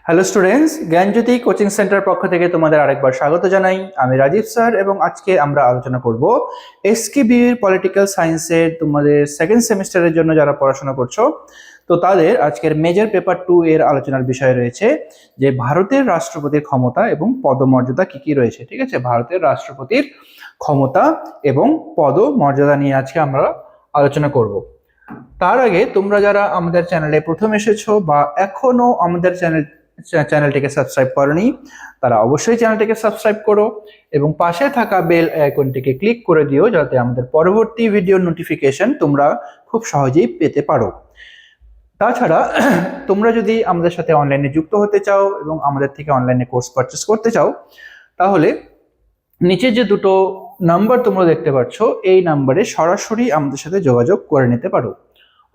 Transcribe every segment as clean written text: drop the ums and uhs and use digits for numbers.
Hello students, জ্ঞানজ্যোতি coaching centre পক্ষ থেকে তোমাদের আরেকবার স্বাগত জানাই। আমি রাজীব স্যার এবং আজকে আমরা আলোচনা করব এসকেবির পলিটিক্যাল সায়েন্সের তোমাদের সেকেন্ড সেমিস্টারের জন্য যারা পড়াশোনা করছো, তো তাদের আজকের মেজর পেপার 2 এর আলোচনার বিষয় রয়েছে যে ভারতের রাষ্ট্রপতির ক্ষমতা এবং পদমর্যাদা কি কি রয়েছে। ঠিক আছে, ভারতের রাষ্ট্রপতির ক্ষমতা এবং পদমর্যাদা নিয়ে আজকে আমরা আলোচনা করব। তার আগে তোমরা যারা আমাদের চ্যানেলে প্রথম এসেছো বা এখনো আমাদের চ্যানেলটিকে সাবস্ক্রাইব করনি, তারা অবশ্যই চ্যানেলটিকে সাবস্ক্রাইব করো এবং পাশে থাকা বেল আইকনটিকে ক্লিক করে দিও, যাতে আমাদের পরবর্তী ভিডিওর নোটিফিকেশন তোমরা খুব সহজেই পেতে পারো। তাছাড়া তোমরা যদি আমাদের সাথে অনলাইনে যুক্ত হতে চাও এবং আমাদের থেকে অনলাইনে কোর্স পারচেস করতে চাও, তাহলে নিচে যে দুটো নাম্বার তোমরা দেখতে পাচ্ছ, এই নাম্বারে সরাসরি আমাদের সাথে যোগাযোগ করে নিতে পারো।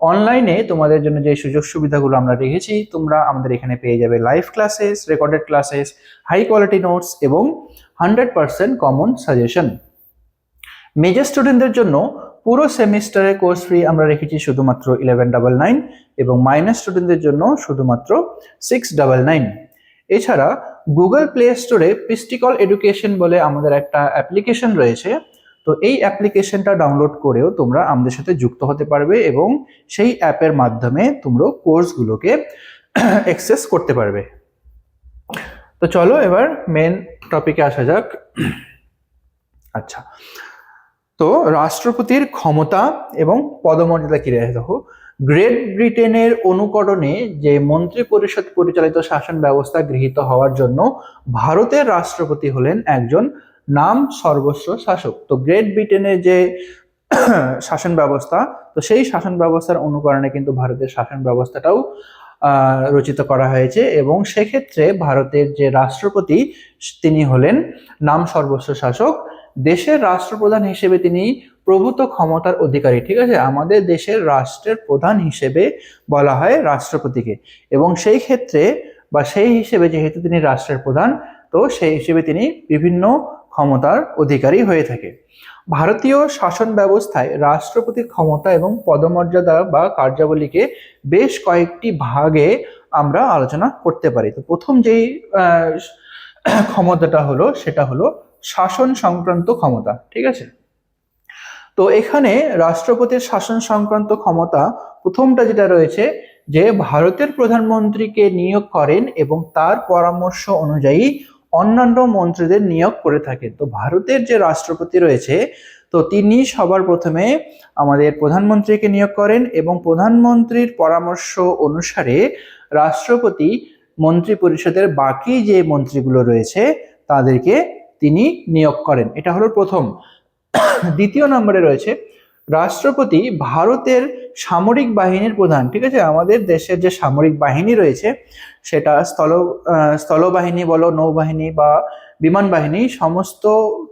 অনলাইনে তোমাদের জন্য যে সুযোগ সুবিধাগুলো আমরা রেখেছি, তোমরা আমাদের এখানে পেয়ে যাবে live classes, recorded classes, high quality notes এবং 100% কমন সাজেশন। মেজর স্টুডেন্টদের জন্য পুরো সেমিস্টারের কোর্স ফি আমরা রেখেছি শুধুমাত্র 1199 এবং মাইনর স্টুডেন্টদের জন্য শুধুমাত্র 699। এছাড়া গুগল প্লে স্টোরে পিস্টিকল এডুকেশন বলে আমাদের একটা অ্যাপ্লিকেশন রয়েছে, তো এই অ্যাপ্লিকেশনটা ডাউনলোড করেও তোমরা আমাদের সাথে যুক্ত হতে পারবে এবং সেই অ্যাপের মাধ্যমে তোমরা কোর্সগুলোকে অ্যাক্সেস করতে পারবে। তো চলো এবার মেন টপিকে আসা যাক। আচ্ছা, তো রাষ্ট্রপতির ক্ষমতা এবং পদমর্যাদা কি রয়েছে দেখো। গ্রেট ব্রিটেনের অনুকরণে যে মন্ত্রী পরিষদ পরিচালিত শাসন ব্যবস্থা গৃহীত হওয়ার জন্য ভারতের রাষ্ট্রপতি হলেন একজন নাম সর্বস্ব শাসক। তো গ্রেট ব্রিটেনের যে শাসন ব্যবস্থা, তো সেই শাসন ব্যবস্থার অনুকরণে কিন্তু ভারতের শাসন ব্যবস্থাটাও রচিত করা হয়েছে এবং সেক্ষেত্রে ভারতের যে রাষ্ট্রপতি তিনি হলেন নাম সর্বস্ব শাসক। দেশের রাষ্ট্রপ্রধান হিসেবে তিনি প্রভূত ক্ষমতার অধিকারী। ঠিক আছে, আমাদের দেশের রাষ্ট্রের প্রধান হিসেবে বলা হয় রাষ্ট্রপতিকে, এবং সেই ক্ষেত্রে বা সেই হিসেবে যেহেতু তিনি রাষ্ট্রের প্রধান, তো সেই হিসেবে তিনি বিভিন্ন ক্ষমতার অধিকারী হয়ে থাকে। ভারতীয় শাসন ব্যবস্থায় রাষ্ট্রপতির ক্ষমতা এবং পদমর্যাদা বা কার্যাবলীকে বেশ কয়েকটি ভাগে আমরা আলোচনা করতে পারি। তো প্রথম যেই ক্ষমতাটা হলো সেটা হলো শাসন সংক্রান্ত ক্ষমতা। ঠিক আছে, তো এখানে রাষ্ট্রপতির শাসন সংক্রান্ত ক্ষমতা প্রথমটা যেটা রয়েছে যে ভারতের প্রধানমন্ত্রীকে নিয়োগ করেন এবং তার পরামর্শ অনুযায়ী অন্যান্য মন্ত্রীদের নিয়োগ করে থাকেন। তো ভারতের যে রাষ্ট্রপতি রয়েছে, তো তিনি সবার প্রথমে আমাদের প্রধানমন্ত্রীকে নিয়োগ করেন এবং প্রধানমন্ত্রীর পরামর্শ অনুসারে রাষ্ট্রপতি মন্ত্রী পরিষদের বাকি যে মন্ত্রীগুলো রয়েছে তাদেরকে তিনি নিয়োগ করেন। এটা হলো প্রথম। দ্বিতীয় নম্বরে রয়েছে রাষ্ট্রপতি ভারতের সামরিক বাহিনীর প্রধান। ঠিক আছে, আমাদের দেশের যে সামরিক বাহিনী রয়েছে, সেটা স্থলবাহিনী বলো, নৌবাহিনী বা বিমান বাহিনী, সমস্ত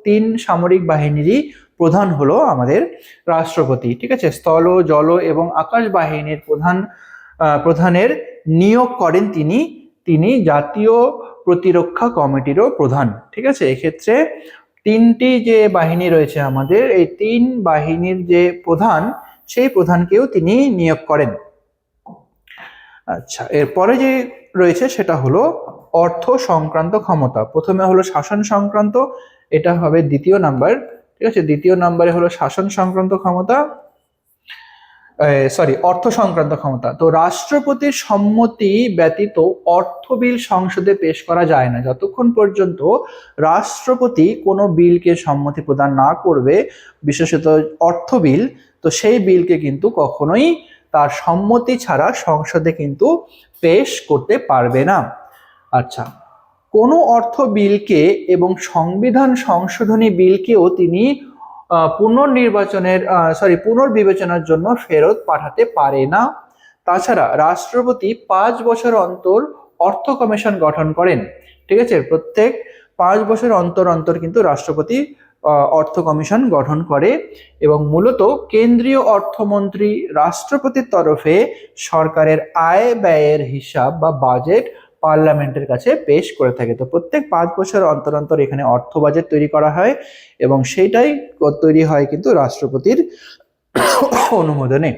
3 সামরিক বাহিনীরই প্রধান হলো আমাদের রাষ্ট্রপতি। ঠিক আছে, স্থল, জল এবং আকাশ বাহিনীর প্রধানের নিয়োগ করেন তিনি জাতীয় প্রতিরক্ষা কমিটিরও প্রধান। ঠিক আছে, এক্ষেত্রে 3টি যে বাহিনী রয়েছে আমাদের, এই 3 বাহিনীর যে প্রধান, সেই প্রধানকেও তিনি নিয়োগ করেন। আচ্ছা, এরপরে যে রয়েছে সেটা হলো অর্থ সংক্রান্ত ক্ষমতা। প্রথমে হলো শাসন সংক্রান্ত, এটা হবে দ্বিতীয় নাম্বার। ঠিক আছে, দ্বিতীয় নাম্বারে হলো শাসন সংক্রান্ত ক্ষমতা, অর্থ সংক্রান্ত ক্ষমতা। তো রাষ্ট্রপতির সম্মতি ব্যতীত অর্থ বিল সংসদে পেশ করা যায় না। যতক্ষণ পর্যন্ত রাষ্ট্রপতি কোনো বিলকে সম্মতি প্রদান না করবে, বিশেষত অর্থ বিল, তো সেই বিলকে কিন্তু কখনোই তার সম্মতি ছাড়া সংসদে কিন্তু পেশ করতে পারবে না। আচ্ছা, কোনো অর্থ বিলকে এবং সংবিধান সংশোধনী বিলকেও তিনি পুনর্বিবেচনার জন্য ফেরত পাঠাতে পারে না। তাছাড়া রাষ্ট্রপতি 5 বছর অন্তর অর্থ কমিশন গঠন করেন। ঠিক আছে, প্রত্যেক 5 বছর অন্তর অন্তর কিন্তু রাষ্ট্রপতি অর্থ কমিশন গঠন করে এবং মূলত কেন্দ্রীয় অর্থমন্ত্রী রাষ্ট্রপতির তরফে সরকারের আয় ব্যয়ের হিসাব বা বাজেট পার্লামেন্টের কাছে পেশ করে থাকে। তো প্রত্যেক 5 বছর অন্তর অন্তর এখানে অর্থ বাজেট তৈরি করা হয় এবং সেইটাই তৈরি হয় কিন্তু রাষ্ট্রপতির অনুমোদনে।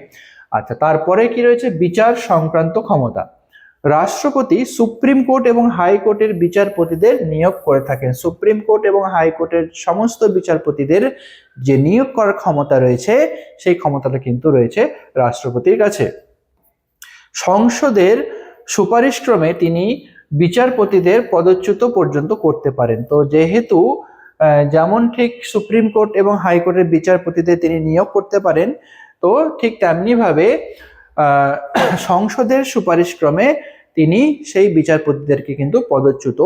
আচ্ছা, তারপরে কি রয়েছে বিচার সংক্রান্ত ক্ষমতা। রাষ্ট্রপতি সুপ্রিম কোর্ট এবং হাইকোর্টের বিচারপতিদের নিয়োগ করে থাকেন। সুপ্রিম কোর্ট এবং হাইকোর্টের সমস্ত বিচারপতিদের যে নিয়োগ করার ক্ষমতা রয়েছে সেই ক্ষমতাটা কিন্তু রয়েছে রাষ্ট্রপতির কাছে। সংসদের সুপারিশক্রমে তিনি বিচারপতিদের পদচ্যুত পর্যন্ত করতে পারেন। তো যেহেতু যেমন ঠিক সুপ্রিম কোর্ট এবং হাইকোর্টের বিচারপতিদের তিনি নিয়োগ করতে পারেন, তো ঠিক তেমনি ভাবে সংসদের সুপারিশক্রমে তিনি সেই বিচারপতিদেরকে কিন্তু পদচ্যুত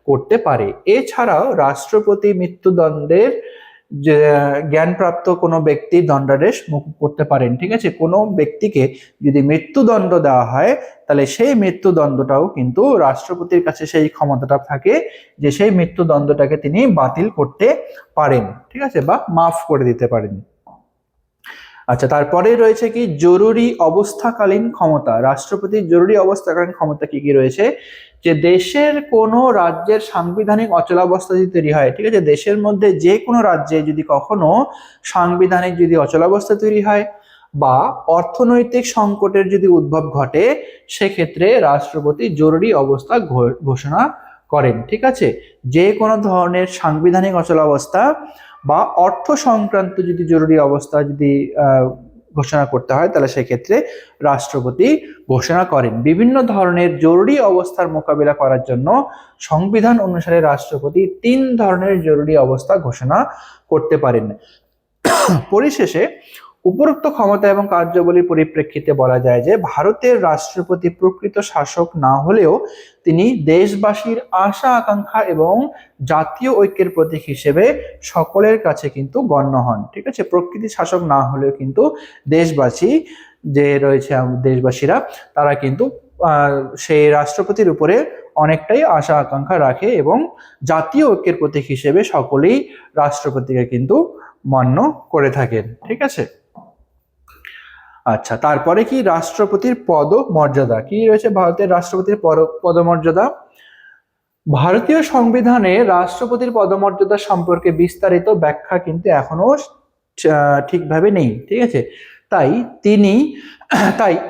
করতে পারে। এছাড়াও রাষ্ট্রপতি মৃত্যুদণ্ডের যে জ্ঞানপ্রাপ্ত কোনো ব্যক্তি দণ্ডাদেশ মুকুব করতে পারেন। ঠিক আছে, কোনো ব্যক্তিকে যদি মৃত্যুদণ্ড দেওয়া হয় তাহলে সেই মৃত্যুদণ্ডটাও কিন্তু রাষ্ট্রপতির কাছে সেই ক্ষমতাটা থাকে যে সেই মৃত্যুদণ্ডটাকে তিনি বাতিল করতে পারেন, ঠিক আছে, বা মাফ করে দিতে পারেন। আচ্ছা, তারপরে রয়েছে কি জরুরি অবস্থাকালীন ক্ষমতা। রাষ্ট্রপতির জরুরি অবস্থাকালীন ক্ষমতা কি কি রয়েছে, যে দেশের কোনো রাজ্যের সাংবিধানিক অচলাবস্থা যদি তৈরি হয়, ঠিক আছে, দেশের মধ্যে যে কোনো রাজ্যে যদি কখনো সাংবিধানিক যদি অচলাবস্থা তৈরি হয় বা অর্থনৈতিক সংকটের যদি উদ্ভব ঘটে, সেক্ষেত্রে রাষ্ট্রপতি জরুরি অবস্থা ঘোষণা করেন। ঠিক আছে, যে কোনো ধরনের সাংবিধানিক অচলাবস্থা বা অর্থ সংক্রান্ত যদি জরুরি অবস্থা যদি ঘোষণা করতে হয় তাহলে সেক্ষেত্রে রাষ্ট্রপতি ঘোষণা করেন। বিভিন্ন ধরনের জরুরি অবস্থার মোকাবিলা করার জন্য সংবিধান অনুসারে রাষ্ট্রপতি 3 ধরনের জরুরি অবস্থা ঘোষণা করতে পারেন। পরিশেষে উপরোক্ত ক্ষমতা এবং কার্যাবলীর পরিপ্রেক্ষিতে বলা যায় যে ভারতের রাষ্ট্রপতি প্রকৃত শাসক না হলেও তিনি দেশবাসীর আশা আকাঙ্ক্ষা এবং জাতীয় ঐক্যের প্রতীক হিসেবে সকলের কাছে কিন্তু গণ্য হন। ঠিক আছে, প্রকৃতি শাসক না হলেও কিন্তু দেশবাসী যে রয়েছে দেশবাসীরা তারা কিন্তু সেই রাষ্ট্রপতির উপরে অনেকটাই আশা আকাঙ্ক্ষা রাখে এবং জাতীয় ঐক্যের প্রতীক হিসেবে সকলেই রাষ্ট্রপতিকে কিন্তু মান্য করে থাকেন। ঠিক আছে, আচ্ছা, তারপরে কি রাষ্ট্রপতির পদমর্যাদা কি রয়েছে ভারতের রাষ্ট্রপতির পদমর্যাদা। ভারতীয় সংবিধানে রাষ্ট্রপতির পদমর্যাদা সম্পর্কে বিস্তারিত ব্যাখ্যা কিন্তু এখনো ঠিকভাবে নেই। ঠিক আছে, তাই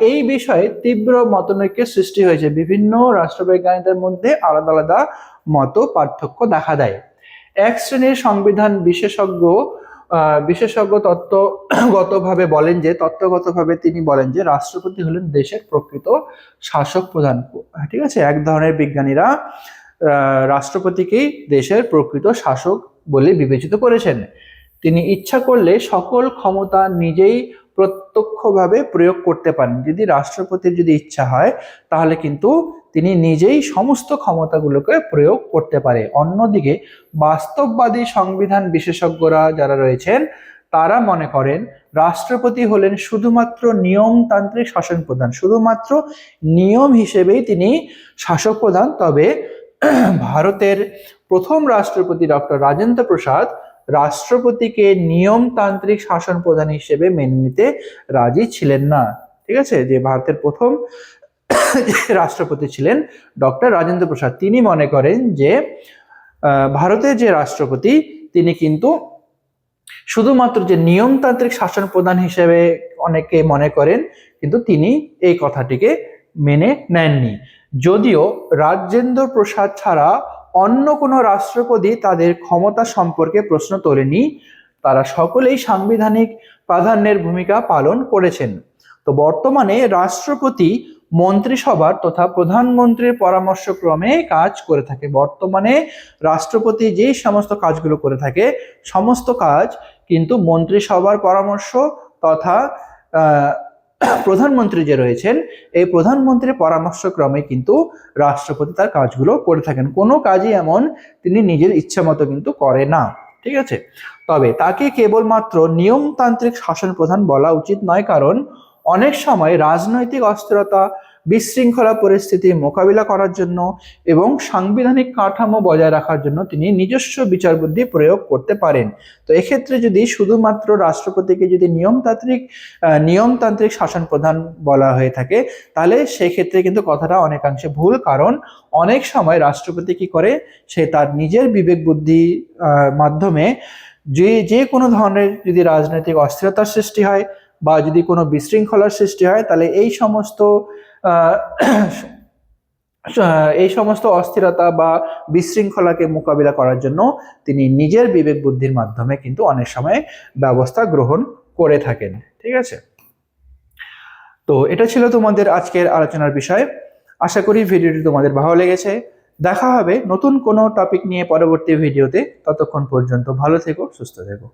এই বিষয়ে তীব্র মতনৈক্যের সৃষ্টি হয়েছে। বিভিন্ন রাষ্ট্রবিজ্ঞানীদের মধ্যে আলাদা আলাদা মত পার্থক্য দেখা দেয়। এক শ্রেণীর সংবিধান বিশেষজ্ঞ তত্ত্বগতভাবে তিনি বলেন যে রাষ্ট্রপতি হলেন দেশের প্রকৃত শাসক প্রধান। ঠিক আছে, এক ধরনের বিজ্ঞানীরা রাষ্ট্রপতিকেই দেশের প্রকৃত শাসক বলে বিবেচিত করেছেন। তিনি ইচ্ছা করলে সকল ক্ষমতা নিজেই প্রত্যক্ষভাবে প্রয়োগ করতে পারেন। যদি রাষ্ট্রপতির যদি ইচ্ছা হয় তাহলে কিন্তু তিনি নিজেই সমস্ত ক্ষমতাগুলোকে প্রয়োগ করতে পারে। অন্যদিকে বাস্তববাদী সংবিধান বিশেষজ্ঞরা যারা রয়েছেন তারা মনে করেন রাষ্ট্রপতি হলেন শুধুমাত্র নিয়মতান্ত্রিক শাসন প্রধান, শুধুমাত্র নিয়ম হিসেবেই তিনি শাসক প্রধান। তবে ভারতের প্রথম রাষ্ট্রপতি ডক্টর রাজেন্দ্র প্রসাদ রাষ্ট্রপতিকে নিয়মতান্ত্রিক শাসন প্রধান হিসেবে মেনে নিতে রাজি ছিলেন না। ঠিক আছে, যে ভারতের প্রথম রাষ্ট্রপতি ছিলেন ডক্টর রাজেন্দ্র প্রসাদ, তিনি মনে করেন যে ভারতের যে রাষ্ট্রপতি তিনি কিন্তু শুধুমাত্র যে নিয়মতান্ত্রিক শাসন প্রধান হিসেবে অনেকে মনে করেন, কিন্তু তিনি এই কথাটিকে মেনে নেননি। যদিও রাজেন্দ্র প্রসাদ ছাড়া অন্য কোনো রাষ্ট্রপতি তাদের ক্ষমতা সম্পর্কে প্রশ্ন তোলেনি, তারা সকলেই সাংবিধানিক প্রাধান্যের ভূমিকা পালন করেছেন। তো বর্তমানে রাষ্ট্রপতি মন্ত্রিসভার তথা প্রধানমন্ত্রীর পরামর্শক্রমে কাজ করে থাকে। বর্তমানে রাষ্ট্রপতি যে সমস্ত কাজগুলো করে থাকে সমস্ত কাজ কিন্তু মন্ত্রিসভার পরামর্শ তথা প্রধানমন্ত্রী যে রয়েছেন এই প্রধানমন্ত্রীর পরামর্শক্রমে কিন্তু রাষ্ট্রপতি তার কাজগুলো করে থাকেন। কোনো কাজই এমন তিনি নিজের ইচ্ছা মতো কিন্তু করে না। ঠিক আছে, তবে তাকে কেবলমাত্র নিয়মতান্ত্রিক শাসন প্রধান বলা উচিত নয়, কারণ অনেক সময় রাজনৈতিক অস্থিরতা বিশৃঙ্খলা পরিস্থিতি মোকাবিলা করার জন্য এবং সাংবিধানিক কাঠামো বজায় রাখার জন্য তিনি নিজস্ব বিচার বুদ্ধি প্রয়োগ করতে পারেন। তো এক্ষেত্রে যদি শুধুমাত্র রাষ্ট্রপতিকে যদি নিয়মতান্ত্রিক শাসন প্রধান বলা হয়ে থাকে তাহলে সেক্ষেত্রে কিন্তু কথাটা অনেকাংশে ভুল, কারণ অনেক সময় রাষ্ট্রপতি কি করে সে তার নিজের বিবেক বুদ্ধি মাধ্যমে যে কোনো ধরনের যদি রাজনৈতিক অস্থিরতার সৃষ্টি হয় বা যদি কোনো বিশৃঙ্খলার সৃষ্টি হয় তাহলে এই সমস্ত এই সমস্ত অস্থিরতা বা বিশৃঙ্খলাকে মোকাবিলা করার জন্য তিনি নিজের বিবেক বুদ্ধির মাধ্যমে কিন্তু অনেক সময় ব্যবস্থা গ্রহণ করে থাকেন। ঠিক আছে, তো এটা ছিল তোমাদের আজকের আলোচনার বিষয়। আশা করি ভিডিওটি তোমাদের ভালো লেগেছে। দেখা হবে নতুন কোনো টপিক নিয়ে পরবর্তী ভিডিওতে। ততক্ষণ পর্যন্ত ভালো থেকো, সুস্থ থেকো।